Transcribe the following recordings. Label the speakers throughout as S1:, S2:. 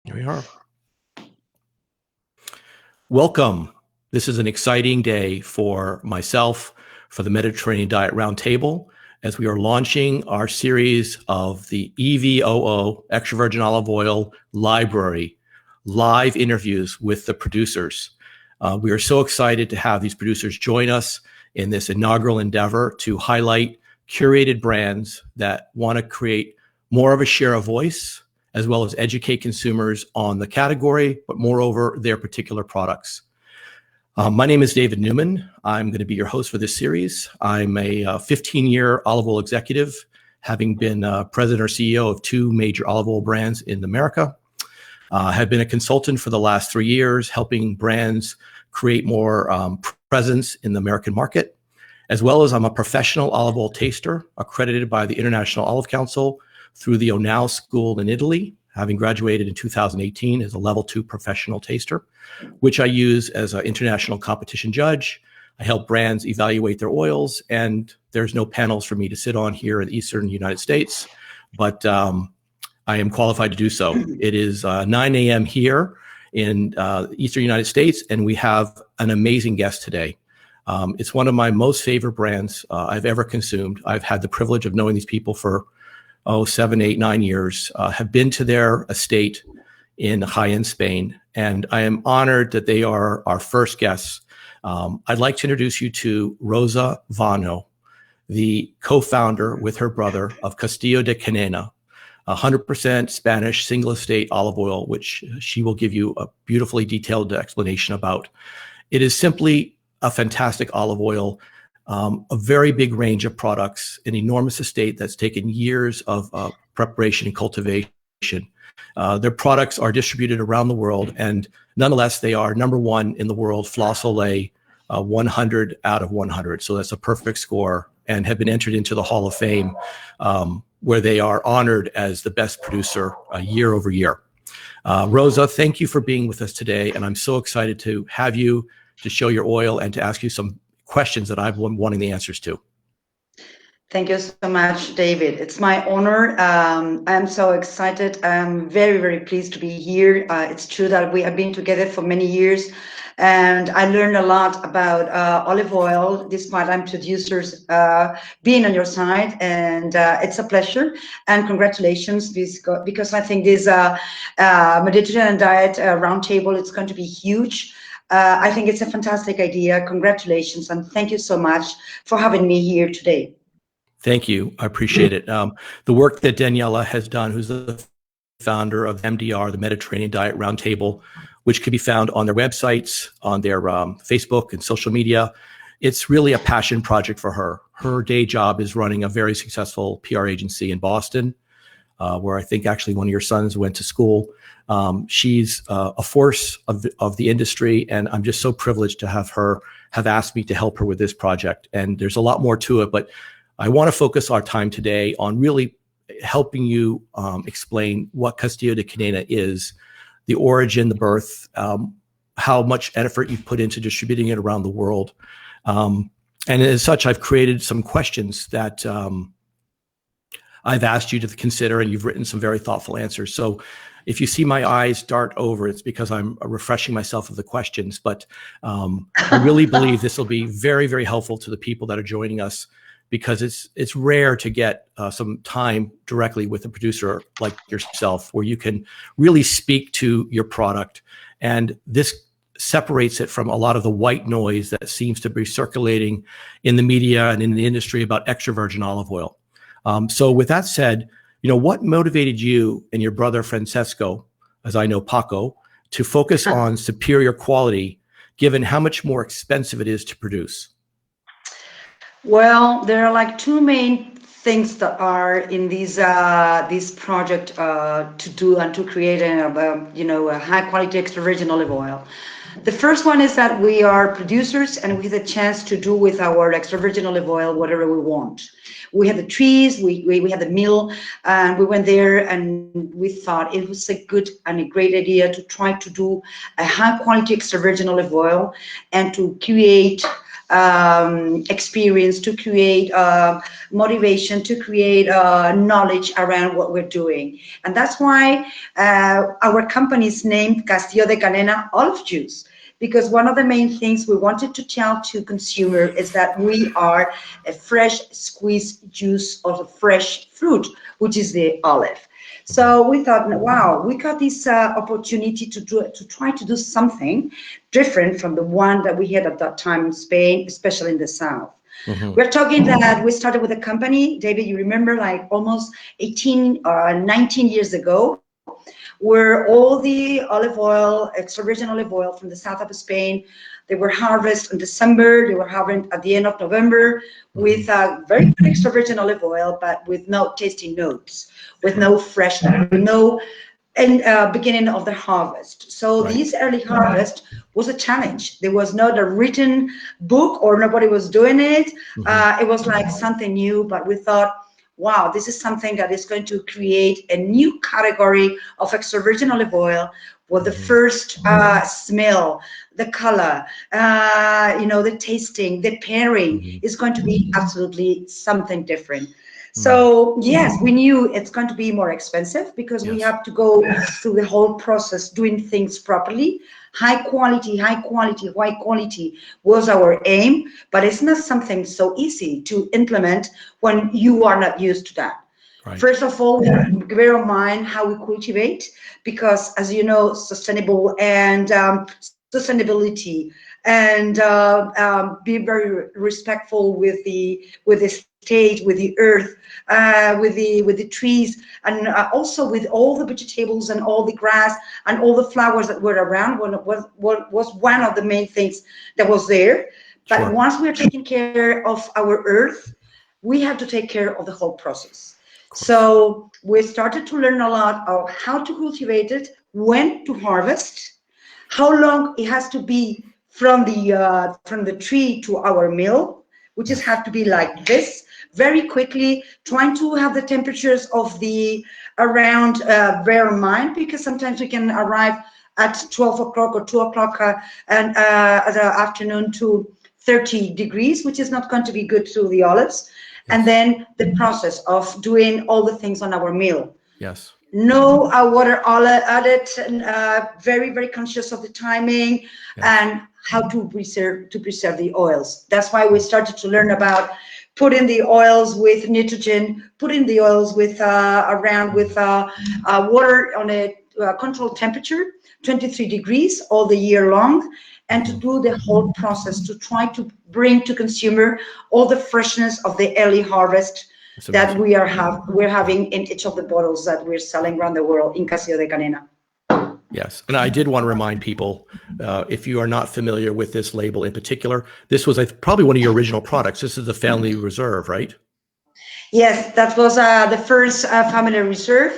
S1: Here we are. Welcome. This is an exciting day for myself, for the Mediterranean Diet Roundtable, as we are launching our series of the EVOO, Extra Virgin Olive Oil Library, live interviews with the producers. We are so excited to have these producers join us in this inaugural endeavor to highlight curated brands that want to create more of a share of voice, as well as educate consumers on the category, but moreover, their particular products. My name is David Neuman. I'm going to be your host for this series. I'm a 15-year olive oil executive, having been president or CEO of two major olive oil brands in America. Have been a consultant for the last 3 years, helping brands create more presence in the American market, as well as I'm a professional olive oil taster, accredited by the International Olive Council through the Onal School in Italy, having graduated in 2018 as a level 2 professional taster, which I use as an international competition judge. I help brands evaluate their oils, and there's no panels for me to sit on here in the Eastern United States, but I am qualified to do so. It is 9 a.m. here in Eastern United States, and we have an amazing guest today. It's one of my most favorite brands I've ever consumed. I've had the privilege of knowing these people for 7, 8, 9 years, have been to their estate in Jaén, Spain, and I am honored that they are our first guests. I'd like to introduce you to Rosa Vano, the co-founder with her brother of Castillo de Canena, 100% Spanish single estate olive oil, which she will give you a beautifully detailed explanation about. It is simply a fantastic olive oil. A very big range of products, an enormous estate that's taken years of preparation and cultivation. Their products are distributed around the world, and nonetheless, they are #1 in the world, Flos Olé, 100 out of 100. So that's a perfect score, and have been entered into the Hall of Fame, where they are honored as the best producer year over year. Rosa, thank you for being with us today, and I'm so excited to have you to show your oil and to ask you some questions that I've been wanting the answers to.
S2: Thank you so much, David. It's my honor. I'm so excited. I'm very, very pleased to be here. It's true that we have been together for many years, and I learned a lot about olive oil, despite I'm producers being on your side, and it's a pleasure. And congratulations, because I think this Mediterranean Diet Roundtable, it's going to be huge. I think it's a fantastic idea. Congratulations, and thank you so much for having me here today.
S1: Thank you. I appreciate it. The work that Daniela has done, who's the founder of MDR, the Mediterranean Diet Roundtable, which can be found on their websites, on their Facebook and social media. It's really a passion project for her. Her day job is running a very successful PR agency in Boston, where I think actually one of your sons went to school. She's a force of the industry, and I'm just so privileged to have asked me to help her with this project. And there's a lot more to it, but I want to focus our time today on really helping you explain what Castillo de Canena is, the origin, the birth, how much effort you've put into distributing it around the world. And as such, I've created some questions that I've asked you to consider, and you've written some very thoughtful answers. So if you see my eyes dart over, it's because I'm refreshing myself of the questions. But I really believe this will be very, very helpful to the people that are joining us, because it's rare to get some time directly with a producer like yourself, where you can really speak to your product. And this separates it from a lot of the white noise that seems to be circulating in the media and in the industry about extra virgin olive oil. So with that said, what motivated you and your brother Francesco, as I know Paco, to focus on superior quality, given how much more expensive it is to produce?
S2: Well, there are like two main things that are in this project to do and to create a high quality extra virgin olive oil. The first one is that we are producers, and we have the chance to do with our extra virgin olive oil whatever we want. We had the trees, we had the mill, and we went there, and we thought it was a good and a great idea to try to do a high quality extra virgin olive oil and to create experience, to create motivation, to create knowledge around what we're doing. And that's why our company is named Castillo de Canena Olive Juice, because one of the main things we wanted to tell to consumer is that we are a fresh squeezed juice of a fresh fruit, which is the olive. So we thought, wow, we got this opportunity to try to do something different from the one that we had at that time in Spain, especially in the south. We're talking that we started with a company, David, you remember, like almost 18 or 19 years ago, where all the olive oil, extra virgin olive oil from the south of Spain, they were harvested in December, they were harvested at the end of November with very good extra virgin olive oil, but with no tasting notes, with no freshness, with no beginning of the harvest. So this early harvest was a challenge. There was not a written book or nobody was doing it. It was like something new, but we thought, wow, this is something that is going to create a new category of extra virgin olive oil with the first smell, the color, the tasting, the pairing is going to be absolutely something different. So yes, we knew it's going to be more expensive because we have to go through the whole process doing things properly. High quality was our aim, but it's not something so easy to implement when you are not used to that. First of all, bear in mind how we cultivate, because as you know, sustainable and sustainability and be very respectful with the stage, with the earth, with the trees, and also with all the vegetables and all the grass and all the flowers that were around. Was one of the main things that was there. But once we're taking care of our earth, we have to take care of the whole process. So we started to learn a lot of how to cultivate it, when to harvest, how long it has to be from the tree to our mill, which is have to be like this, very quickly, trying to have the temperatures of the around bear in mind, because sometimes we can arrive at 12 o'clock or 2 o'clock and the afternoon to 30 degrees, which is not going to be good to the olives. And then the process of doing all the things on our mill. No water added, and very, very conscious of the timing and how to preserve the oils. That's why we started to learn about putting the oils with nitrogen, putting the oils with water on a controlled temperature, 23 degrees all the year long, and to do the whole process to try to bring to consumer all the freshness of the early harvest that we're having in each of the bottles that we're selling around the world in Castillo de Canena.
S1: Yes, and I did want to remind people, if you are not familiar with this label in particular, this was probably one of your original products. This is the Family Reserve, right?
S2: Yes, that was the first Family Reserve.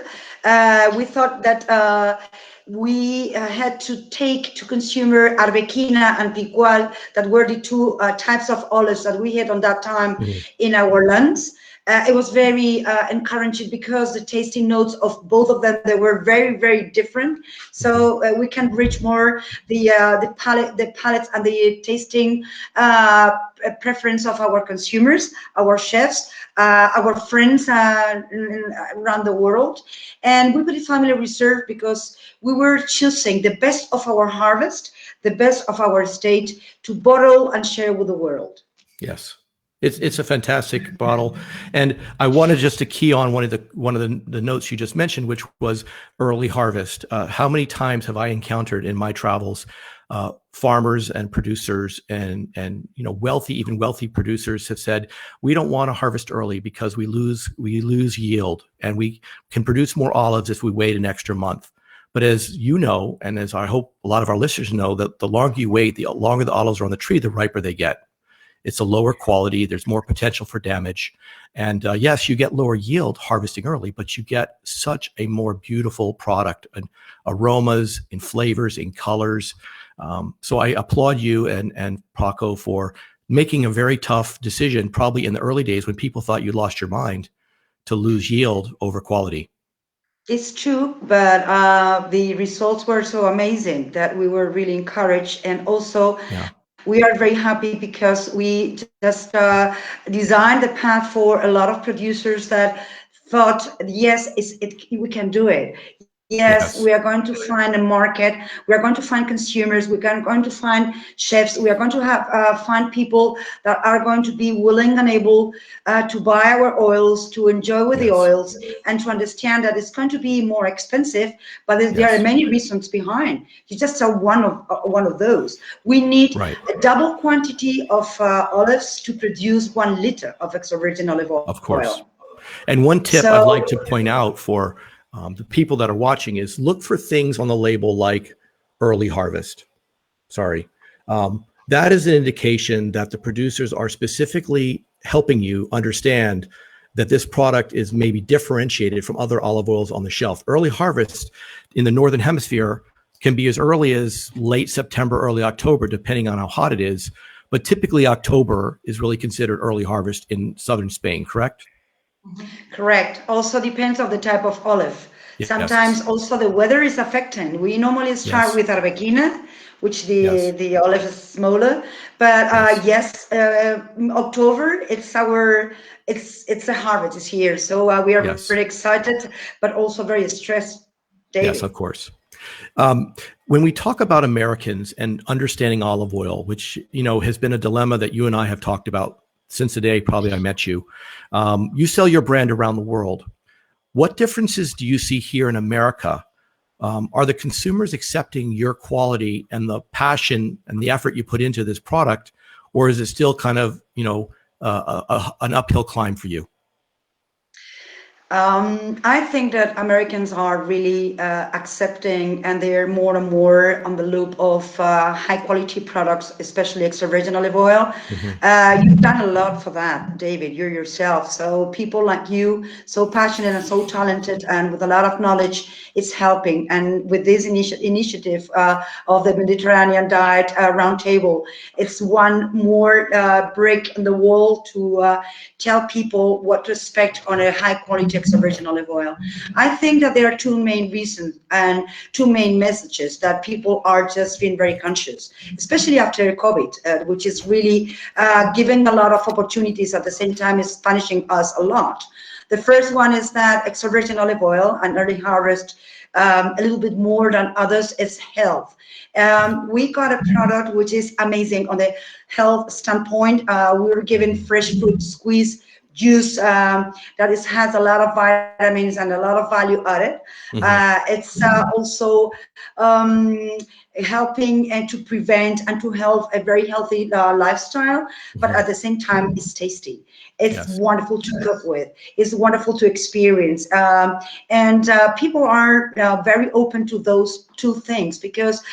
S2: We thought that we had to take to consumer Arbequina and Picual, that were the two types of olives that we had on that time in our lands. It was very encouraging because the tasting notes of both of them, they were very, very different. So we can reach more the palates and the tasting preference of our consumers, our chefs, our friends around the world. And we put it Family Reserve because we were choosing the best of our harvest, the best of our estate to bottle and share with the world.
S1: Yes. It's a fantastic bottle, and I wanted just to key on one of the notes you just mentioned, which was early harvest. How many times have I encountered in my travels farmers and producers and wealthy producers have said, we don't want to harvest early because we lose yield, and we can produce more olives if we wait an extra month. But as you know, and as I hope a lot of our listeners know, that the longer you wait, the longer the olives are on the tree, the riper they get. It's a lower quality. There's more potential for damage. And yes, you get lower yield harvesting early, but you get such a more beautiful product, and aromas, in flavors, in colors. So I applaud you and Paco for making a very tough decision, probably in the early days when people thought you lost your mind, to lose yield over quality.
S2: It's true, but the results were so amazing that we were really encouraged. And also, we are very happy because we just designed the path for a lot of producers that thought, yes, we can do it. Yes, we are going to find a market. We are going to find consumers. We're going to find chefs. We are going to have find people that are going to be willing and able to buy our oils, to enjoy with the oils, and to understand that it's going to be more expensive. But there are many reasons behind. You just saw one of those. We need a double quantity of olives to produce 1 liter of extra virgin olive oil.
S1: Of course. And one tip I'd like to point out for the people that are watching is look for things on the label like early harvest. That is an indication that the producers are specifically helping you understand that this product is maybe differentiated from other olive oils on the shelf. Early harvest in the Northern Hemisphere can be as early as late September, early October, depending on how hot it is. But typically October is really considered early harvest in southern Spain, correct?
S2: Correct. Also depends on the type of olive. Sometimes also the weather is affecting. We normally start with Arbequina, which the olive is smaller. But October, it's a harvest is here. So we are very excited, but also very stressed, David.
S1: Yes, of course. When we talk about Americans and understanding olive oil, which has been a dilemma that you and I have talked about since the day probably I met you. You sell your brand around the world. What differences do you see here in America? Are the consumers accepting your quality and the passion and the effort you put into this product, or is it still kind of, an uphill climb for you?
S2: I think that Americans are really accepting, and they're more and more on the loop of high quality products, especially extra virgin olive oil. You've done a lot for that, David, you yourself. So people like you, so passionate and so talented and with a lot of knowledge, it's helping. And with this initiative of the Mediterranean Diet Roundtable, it's one more brick in the wall to tell people what to expect on a high quality extra virgin olive oil. I think that there are two main reasons and two main messages that people are just being very conscious, especially after COVID, which is really giving a lot of opportunities at the same time is punishing us a lot. The first one is that extra virgin olive oil and early harvest, a little bit more than others, is health. We got a product which is amazing on the health standpoint. We were given fresh fruit squeeze juice that has a lot of vitamins and a lot of value added. It's also helping and to prevent and to help a very healthy lifestyle, but at the same time it's tasty. It's wonderful to cook with. It's wonderful to experience. And people are very open to those two things because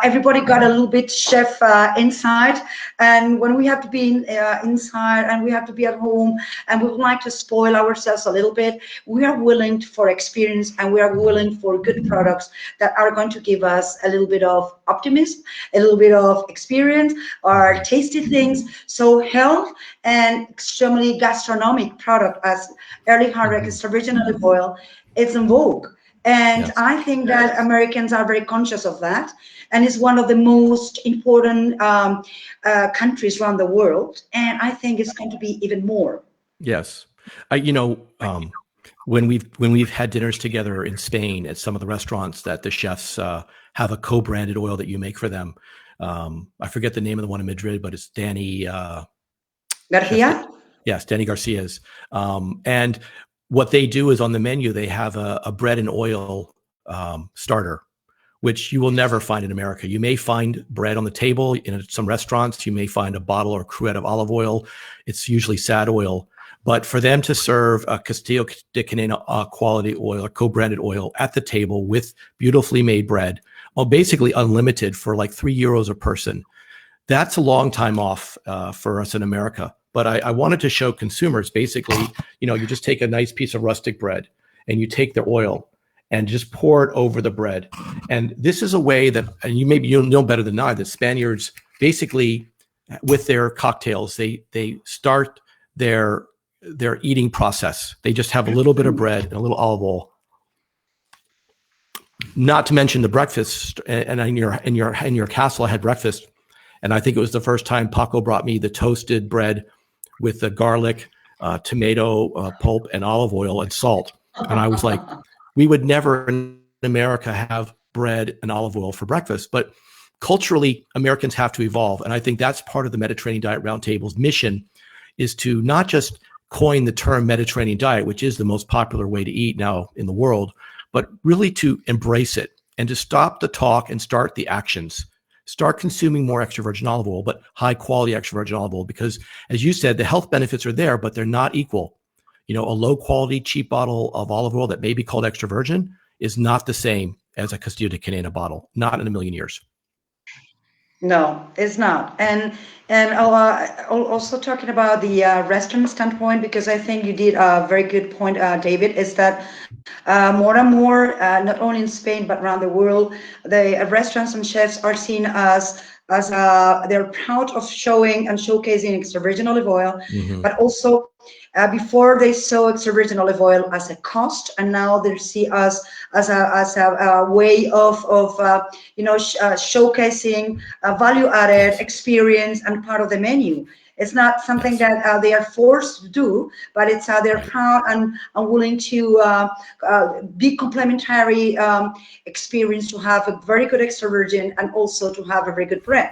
S2: everybody got a little bit chef inside. And when we have to be inside and we have to be at home and we would like to spoil ourselves a little bit, we are willing for experience and we are willing for good products that are going to give us a little bit of optimism, a little bit of experience, or tasty things. So health and extremely gastronomic product as early harvest extra virgin olive oil, it's in vogue. And I think that Americans are very conscious of that. And it's one of the most important countries around the world. And I think it's going to be even more.
S1: Yes. When we've had dinners together in Spain at some of the restaurants that the chefs have a co-branded oil that you make for them. I forget the name of the one in Madrid, but it's Danny
S2: Garcia.
S1: Yes, Danny Garcia's. And what they do is on the menu, they have a bread and oil starter, which you will never find in America. You may find bread on the table in some restaurants. You may find a bottle or cruet of olive oil. It's usually sad oil. But for them to serve a Castillo de Canena quality oil or co-branded oil at the table with beautifully made bread, well, basically unlimited for like €3 a person, that's a long time off for us in America. But I wanted to show consumers, basically, you just take a nice piece of rustic bread and you take the oil and just pour it over the bread. And this is a way that, and you'll know better than I, that Spaniards basically with their cocktails. They start their eating process. They just have a little bit of bread and a little olive oil. Not to mention the breakfast. And in your castle, I had breakfast, and I think it was the first time Paco brought me the toasted bread with the garlic, tomato pulp, and olive oil and salt. And I was like, we would never in America have bread and olive oil for breakfast, but culturally, Americans have to evolve. And I think that's part of the Mediterranean Diet Roundtable's mission, is to not just coin the term Mediterranean diet, which is the most popular way to eat now in the world, but really to embrace it and to stop the talk and start the actions. Start consuming more extra virgin olive oil, but high quality extra virgin olive oil, because as you said, the health benefits are there, but they're not equal. You know, a low quality, cheap bottle of olive oil that may be called extra virgin is not the same as a Castillo de Canena bottle, not in a million years.
S2: No, it's not. And also talking about the restaurant standpoint, because I think you did a very good point, David, is that more and more, not only in Spain but around the world, the restaurants and chefs are seen as they're proud of showing and showcasing extra virgin olive oil, but also before they saw extra virgin olive oil as a cost, and now they see us as a way of showcasing a value-added experience and part of the menu. It's not something that they are forced to do, but it's they're proud and willing to be complementary experience, to have a very good extra virgin and also to have a very good bread.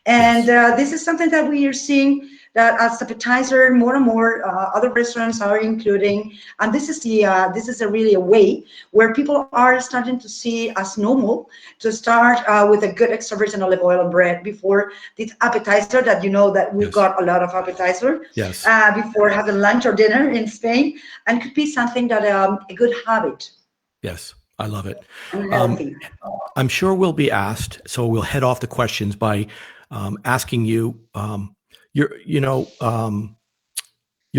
S2: And this is something that we are seeing, that as appetizer, more and more other restaurants are including, and this is really a way where people are starting to see as normal to start with a good extra virgin olive oil and bread before this appetizer, that that we've got a lot of appetizer before having lunch or dinner in Spain, and could be something that a good habit.
S1: Yes, I love it.
S2: Healthy.
S1: I'm sure we'll be asked, so we'll head off the questions by asking you. Your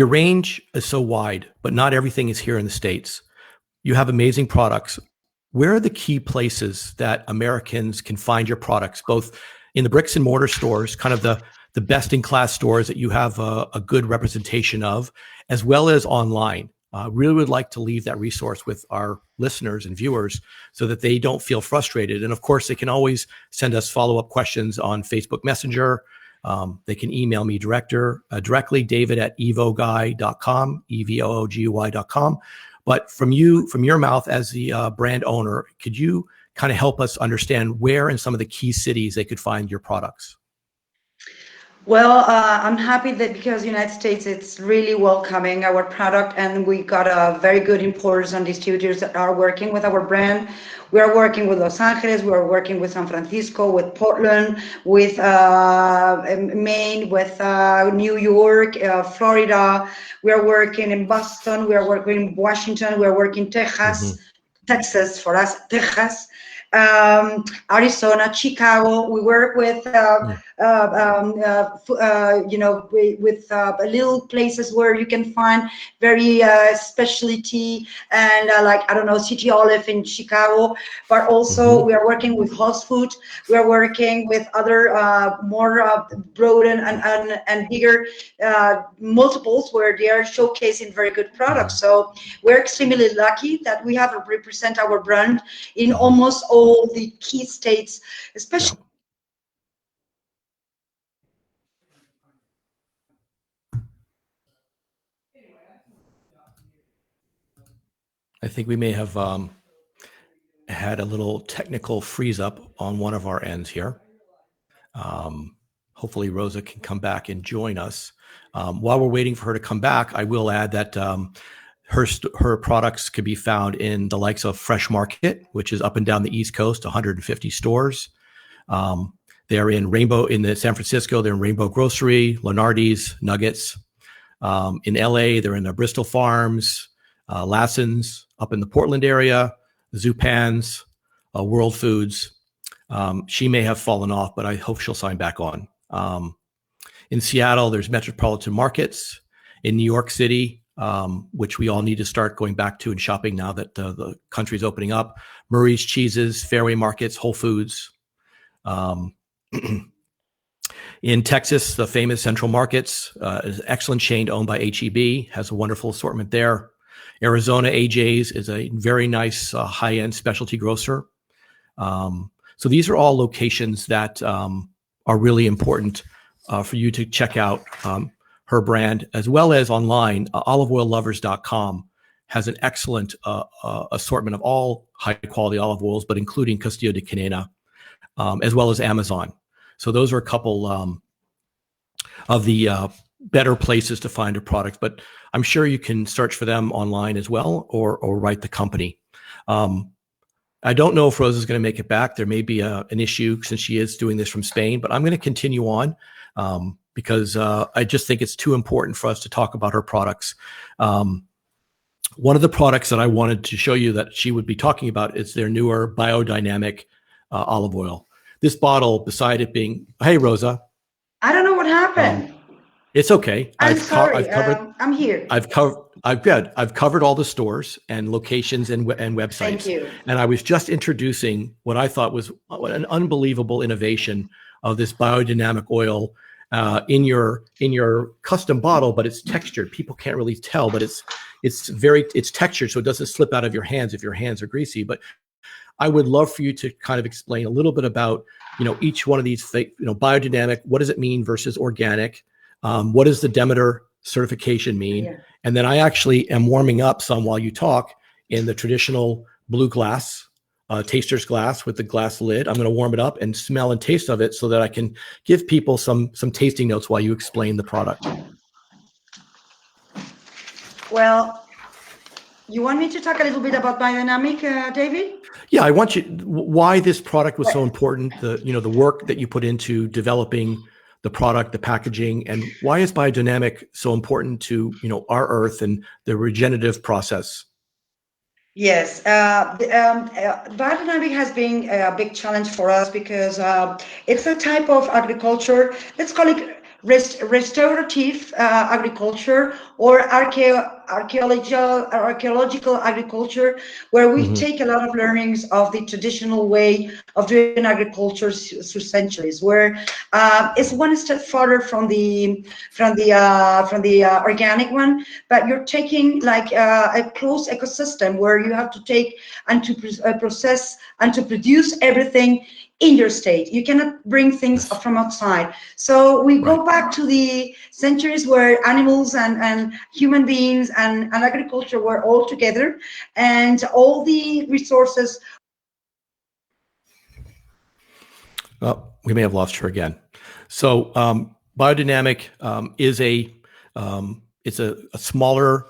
S1: range is so wide, but not everything is here in the States. You have amazing products. Where are the key places that Americans can find your products, both in the bricks and mortar stores, kind of the best in class stores that you have a good representation of, as well as online? Really would like to leave that resource with our listeners and viewers so that they don't feel frustrated. And of course, they can always send us follow-up questions on Facebook Messenger. They can email me directly, david@evooguy.com, EVOOGUY.com. But from your mouth as the brand owner, could you kind of help us understand where in some of the key cities they could find your products?
S2: Well, I'm happy that because United States, it's really welcoming our product, and we got a very good importers and distributors that are working with our brand. We are working with Los Angeles, we are working with San Francisco, with Portland, with Maine, with New York, Florida. We are working in Boston, we are working in Washington, we are working in Texas, Texas for us, Texas. Arizona, Chicago. We work with with little places where you can find very specialty and City Olive in Chicago. But also we are working with Host Food. We are working with other more broad and bigger multiples where they are showcasing very good products. So we're extremely lucky that we have represent our brand in almost all the key states, especially.
S1: I think we may have had a little technical freeze up on one of our ends here. Hopefully Rosa can come back and join us. While we're waiting for her to come back, I will add that her products could be found in the likes of Fresh Market, which is up and down the East Coast, 150 stores. They're in San Francisco, they're in Rainbow Grocery, Lenardi's, Nuggets. In LA, they're in the Bristol Farms, Lassen's up in the Portland area, Zupan's, World Foods. She may have fallen off, but I hope she'll sign back on. In Seattle, there's Metropolitan Markets. In New York City, which we all need to start going back to and shopping now that the country's opening up. Murray's Cheeses, Fairway Markets, Whole Foods. In Texas, the famous Central Markets is an excellent chain owned by HEB, has a wonderful assortment there. Arizona, AJ's is a very nice high-end specialty grocer. So these are all locations that are really important for you to check out her brand, as well as online. Oliveoillovers.com has an excellent assortment of all high-quality olive oils, but including Castillo de Canena, as well as Amazon. So those are a couple of the better places to find a product, but I'm sure you can search for them online as well, or write the company. I don't know if Rosa is going to make it back. There may be an issue since she is doing this from Spain, but I'm going to continue on because I just think it's too important for us to talk about her products. One of the products that I wanted to show you that she would be talking about is their newer biodynamic olive oil. This bottle, beside it being, hey, Rosa.
S2: I don't know what happened.
S1: It's okay.
S2: I'm sorry. I'm here.
S1: I've covered all the stores and locations and websites.
S2: Thank you.
S1: And I was just introducing what I thought was an unbelievable innovation of this biodynamic oil in your custom bottle, but it's textured. People can't really tell, but it's textured, so it doesn't slip out of your hands if your hands are greasy. But I would love for you to kind of explain a little bit about, each one of these, biodynamic. What does it mean versus organic? What does the Demeter certification mean? Yeah. And then I actually am warming up some while you talk in the traditional blue glass, taster's glass with the glass lid. I'm going to warm it up and smell and taste of it so that I can give people some tasting notes while you explain the product.
S2: Well, you want me to talk a little bit about biodynamic, David?
S1: Yeah, I want you, why this product was so important, the work that you put into developing the product, the packaging, and why is biodynamic so important to, our earth and the regenerative process?
S2: Yes, biodynamic has been a big challenge for us because it's a type of agriculture, let's call it restorative agriculture or archaeological agriculture, where we take a lot of learnings of the traditional way of doing agriculture through centuries, where it's one step further from the organic one, but you're taking like a closed ecosystem where you have to take and to process and to produce everything in your state. You cannot bring things from outside. So we go back to the centuries where animals and human beings and agriculture were all together, and all the resources.
S1: Well, we may have lost her again. So biodynamic is it's a smaller,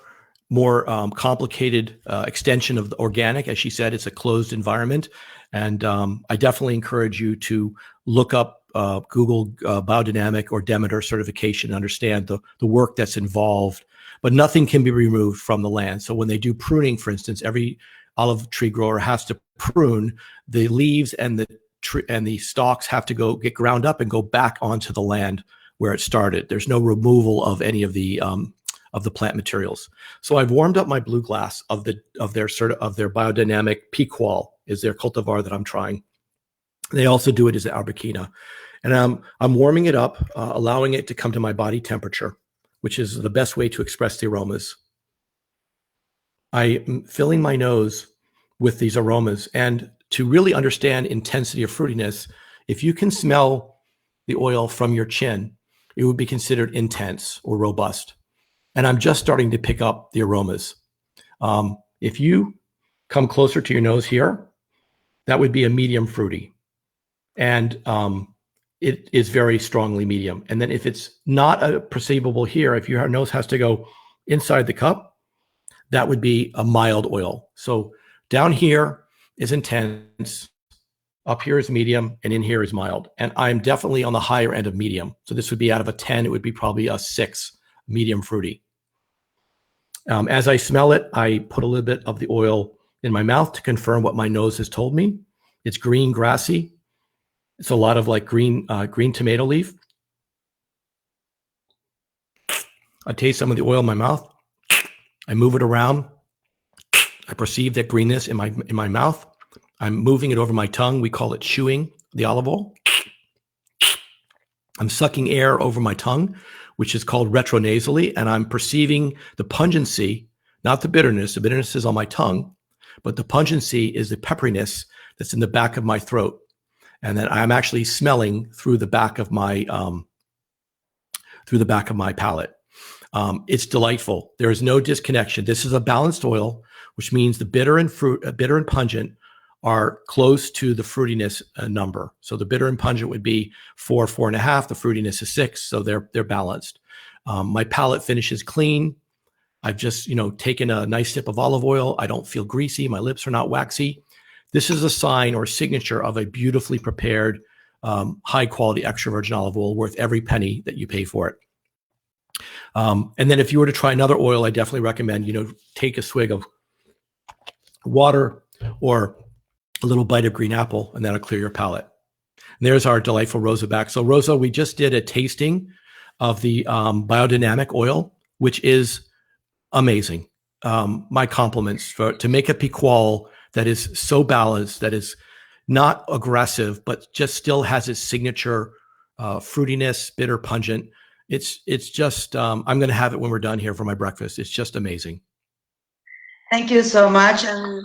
S1: more complicated extension of the organic. As she said, it's a closed environment. And I definitely encourage you to look up Google biodynamic or Demeter certification and understand the work that's involved. But nothing can be removed from the land. So when they do pruning, for instance, every olive tree grower has to prune the leaves, and the stalks have to get ground up and go back onto the land where it started. There's no removal of any of the plant materials. So I've warmed up my blue glass of their biodynamic Pequal is their cultivar that I'm trying. They also do it as an Arbequina. And I'm warming it up, allowing it to come to my body temperature, which is the best way to express the aromas. I'm filling my nose with these aromas. And to really understand intensity of fruitiness, if you can smell the oil from your chin, it would be considered intense or robust. And I'm just starting to pick up the aromas. If you come closer to your nose here, that would be a medium fruity. And it is very strongly medium. And then if it's not perceivable here, if your nose has to go inside the cup, that would be a mild oil. So down here is intense, up here is medium, and in here is mild. And I'm definitely on the higher end of medium. So this would be out of a 10, it would be probably a 6, medium fruity. As I smell it, I put a little bit of the oil in my mouth to confirm what my nose has told me. It's green, grassy. It's a lot of like green tomato leaf. I taste some of the oil in my mouth. I move it around. I perceive that greenness in my mouth. I'm moving it over my tongue. We call it chewing the olive oil. I'm sucking air over my tongue, which is called retronasally, and I'm perceiving the pungency, not the bitterness. The bitterness is on my tongue, but the pungency is the pepperiness that's in the back of my throat. And then I'm actually smelling through the back of my palate. It's delightful. There is no disconnection. This is a balanced oil, which means the bitter and pungent are close to the fruitiness number. So the bitter and pungent would be 4, 4.5. The fruitiness is 6. So they're balanced. My palate finishes clean. I've just, taken a nice sip of olive oil. I don't feel greasy. My lips are not waxy. This is a sign or signature of a beautifully prepared, high quality extra virgin olive oil worth every penny that you pay for it. And then if you were to try another oil, I definitely recommend, take a swig of water or a little bite of green apple, and that'll clear your palate. And there's our delightful Rosa back. So Rosa, we just did a tasting of the biodynamic oil, which is amazing. My compliments to make a piqual that is so balanced, that is not aggressive, but just still has its signature fruitiness, bitter, pungent. It's just, I'm going to have it when we're done here for my breakfast. It's just amazing.
S2: Thank you so much. And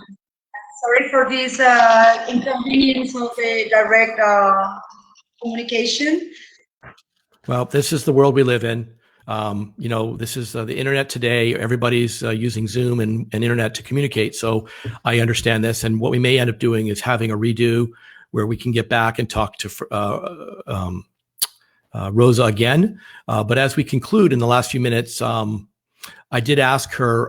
S2: sorry for this inconvenience of the direct communication.
S1: Well, this is the world we live in. This is the internet today. Everybody's using Zoom and internet to communicate. So I understand this. And what we may end up doing is having a redo where we can get back and talk to Rosa again. But as we conclude in the last few minutes, I did ask her,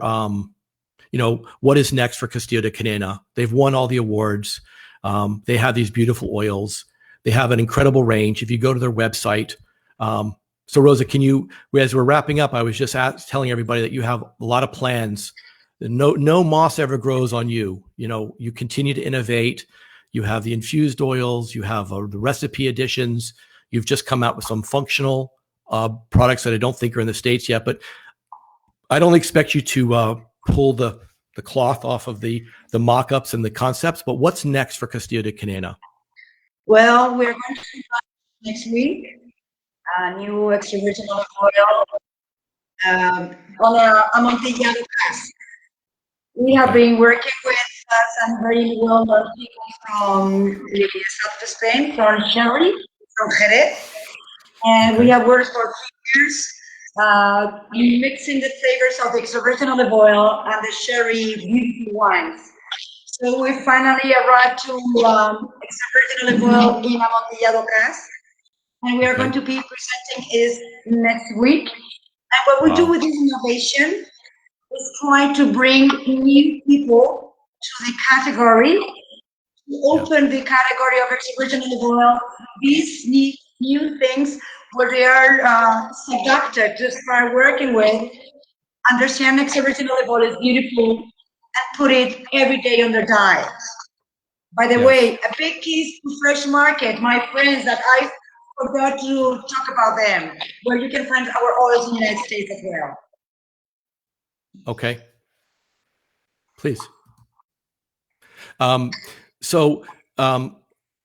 S1: what is next for Castillo de Canena? They've won all the awards. They have these beautiful oils. They have an incredible range. If you go to their website, so Rosa, can you, as we're wrapping up, I was just telling everybody that you have a lot of plans. No moss ever grows on you. You continue to innovate. You have the infused oils. You have the recipe additions. You've just come out with some functional products that I don't think are in the States yet, but I don't expect you to pull the cloth off of the mock-ups and the concepts, but what's next for Castillo de Canena?
S2: Well, we're going to start next week a new extra virgin olive oil on Amontillado cask. We have been working with some very well-known people from the south of Spain, from Sherry, from Jerez, and we have worked for 2 years mixing the flavors of the extra virgin olive oil and the sherry beauty wines. So we finally arrived to extra virgin olive oil in Amontillado cask, and we are going to be presenting it next week. And what we do with this innovation is try to bring new people to the category, to open the category of extra virgin olive oil, these new things where they are seducted to start working with, understand extra virgin olive oil is beautiful, and put it every day on their diet. By the way, a big keys to Fresh Market, my friends, that I forgot to talk about them, where you can find our oils in the United States as well.
S1: Okay. Please.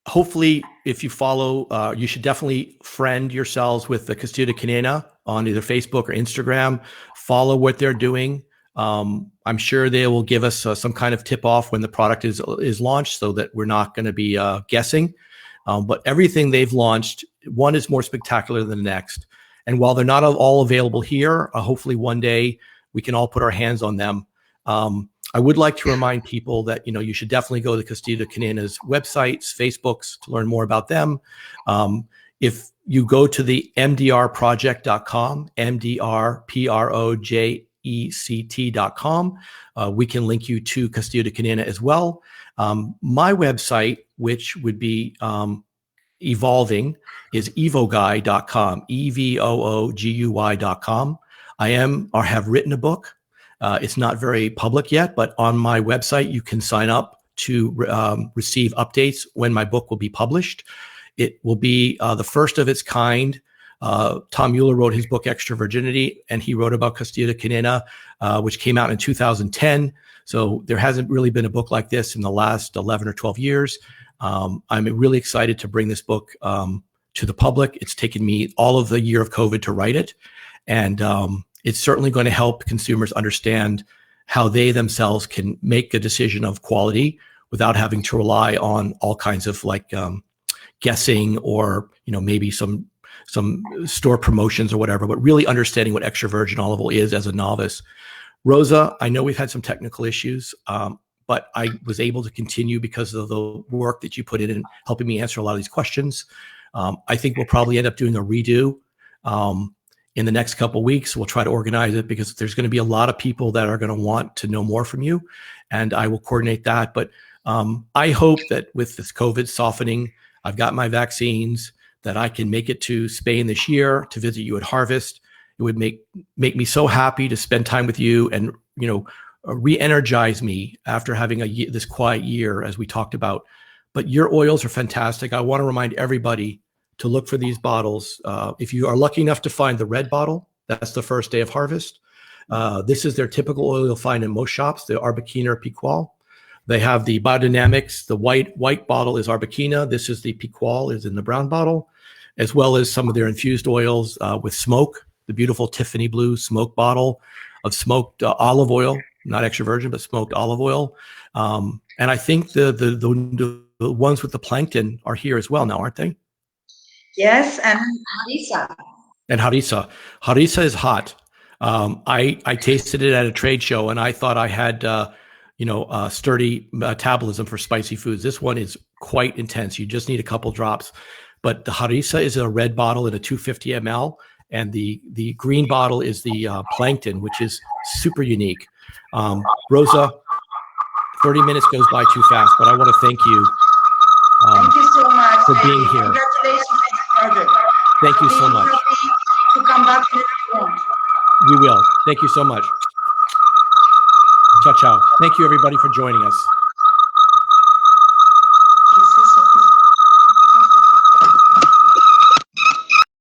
S1: Hopefully, if you follow, you should definitely friend yourselves with the Castillo de Canena on either Facebook or Instagram. Follow what they're doing. I'm sure they will give us some kind of tip off when the product is launched, so that we're not going to be guessing. But everything they've launched, one is more spectacular than the next. And while they're not all available here, hopefully one day we can all put our hands on them. I would like to remind people that, you should definitely go to Castillo de Canena's websites, Facebooks, to learn more about them. If you go to the MDRproject.com, MDRproject.com, we can link you to Castillo de Canena as well. My website, which would be evolving, is evoguy.com, EVOOGUY.com. I have written a book. It's not very public yet, but on my website, you can sign up to receive updates when my book will be published. It will be the first of its kind. Tom Mueller wrote his book, Extra Virginity, and he wrote about Castillo de Canena, which came out in 2010. So there hasn't really been a book like this in the last 11 or 12 years. I'm really excited to bring this book to the public. It's taken me all of the year of COVID to write it. And it's certainly going to help consumers understand how they themselves can make a decision of quality without having to rely on all kinds of like guessing or, maybe some store promotions or whatever, but really understanding what extra virgin olive oil is as a novice. Rosa, I know we've had some technical issues, but I was able to continue because of the work that you put in helping me answer a lot of these questions. I think we'll probably end up doing a redo in the next couple of weeks. We'll try to organize it because there's going to be a lot of people that are going to want to know more from you, and I will coordinate that. But I hope that with this COVID softening, I've got my vaccines, that I can make it to Spain this year to visit you at Harvest. It would make me so happy to spend time with you and, re-energize me after having this quiet year, as we talked about. But your oils are fantastic. I want to remind everybody to look for these bottles. If you are lucky enough to find the red bottle, that's the first day of Harvest. This is their typical oil you'll find in most shops, the Arbequina or Picual. They have the Biodynamics. The white bottle is Arbequina. This is the Picual, is in the brown bottle, as well as some of their infused oils with smoke, the beautiful Tiffany blue smoke bottle of smoked olive oil, not extra virgin, but smoked olive oil. And I think the ones with the plankton are here as well now, aren't they?
S2: Yes, and Harissa.
S1: And Harissa. Harissa is hot. I tasted it at a trade show, and I thought I had sturdy metabolism for spicy foods. This one is quite intense. You just need a couple drops. But the Harissa is a red bottle in a 250 ml, and the green bottle is the plankton, which is super unique. Rosa, 30 minutes goes by too fast, but I want to thank you.
S2: Thank you so much
S1: for being here.
S2: Congratulations on the project.
S1: Thank you so much.
S2: To come back whenever you want.
S1: We will. Thank you so much. Ciao, ciao. Thank you, everybody, for joining us.